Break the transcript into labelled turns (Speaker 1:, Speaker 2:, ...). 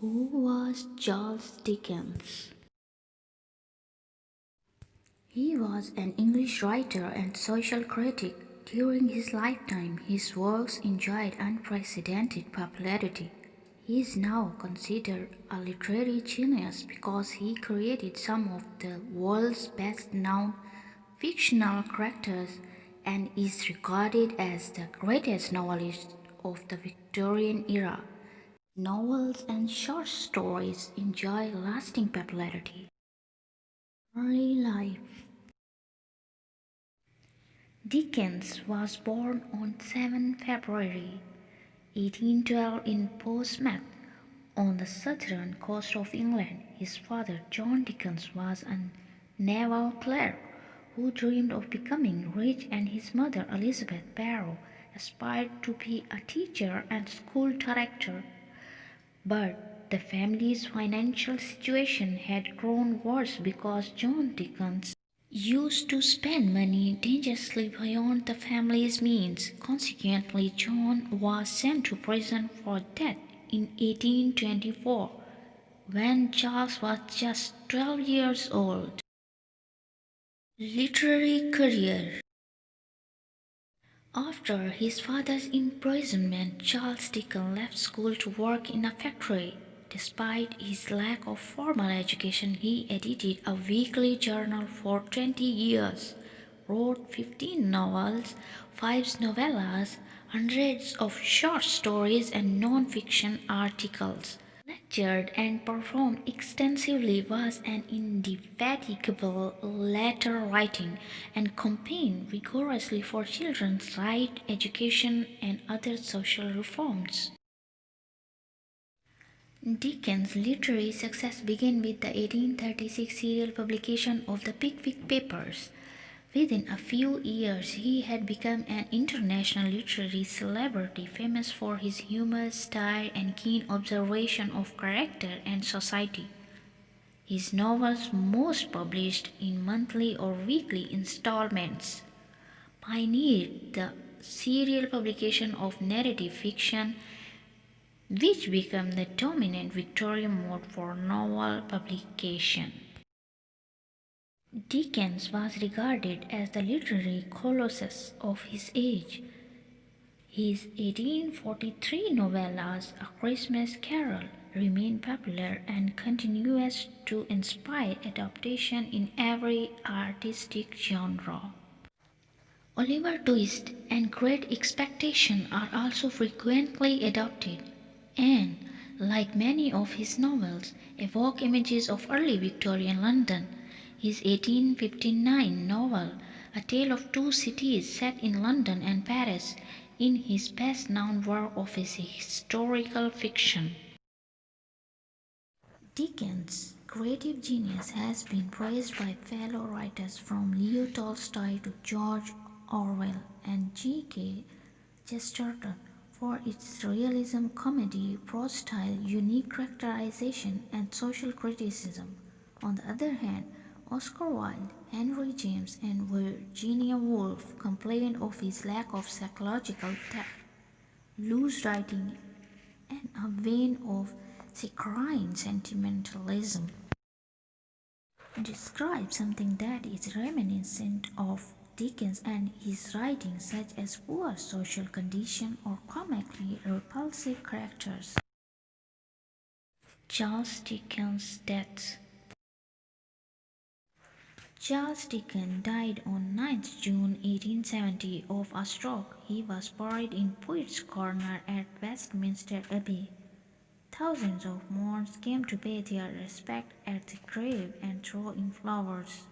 Speaker 1: Who was Charles Dickens? He was an English writer and social critic. During his lifetime, his works enjoyed unprecedented popularity. He is now considered a literary genius because he created some of the world's best-known fictional characters and is regarded as the greatest novelist of the Victorian era. Novels and short stories enjoy lasting popularity. Early life. Dickens was born on 7 February 1812 in Portsmouth, on the southern coast of England. His father, John Dickens, was a naval clerk who dreamed of becoming rich, and his mother, Elizabeth Barrow, aspired to be a teacher and school director. But the family's financial situation had grown worse because John Dickens used to spend money dangerously beyond the family's means. Consequently, John was sent to prison for debt in 1824 when Charles was just 12 years old. Literary career. After his father's imprisonment, Charles Dickens left school to work in a factory. Despite his lack of formal education, he edited a weekly journal for 20 years, wrote 15 novels, 5 novellas, hundreds of short stories and non-fiction articles. Lectured and performed extensively, was an indefatigable letter writing, and campaigned vigorously for children's rights, education, and other social reforms. Dickens' literary success began with the 1836 serial publication of the Pickwick Papers. Within a few years, he had become an international literary celebrity, famous for his humorous style and keen observation of character and society. His novels, most published in monthly or weekly installments, pioneered the serial publication of narrative fiction, which became the dominant Victorian mode for novel publication. Dickens was regarded as the literary colossus of his age. His 1843 novellas, A Christmas Carol, remain popular and continues to inspire adaptation in every artistic genre. Oliver Twist and Great Expectation are also frequently adapted and, like many of his novels, evoke images of early Victorian London. His 1859 novel, A Tale of Two Cities, set in London and Paris, is his best-known work of historical fiction. Dickens' creative genius has been praised by fellow writers from Leo Tolstoy to George Orwell and G.K. Chesterton for its realism, comedy, prose style, unique characterization, and social criticism. On the other hand, Oscar Wilde, Henry James, and Virginia Woolf complained of his lack of psychological depth, loose writing, and a vein of saccharine sentimentalism. Describe something that is reminiscent of Dickens and his writings, such as poor social condition or comically repulsive characters. Charles Dickens' death. Charles Dickens died on 9th June 1870 of a stroke. He was buried in Poets' Corner at Westminster Abbey. Thousands of mourners came to pay their respect at the grave and throw in flowers.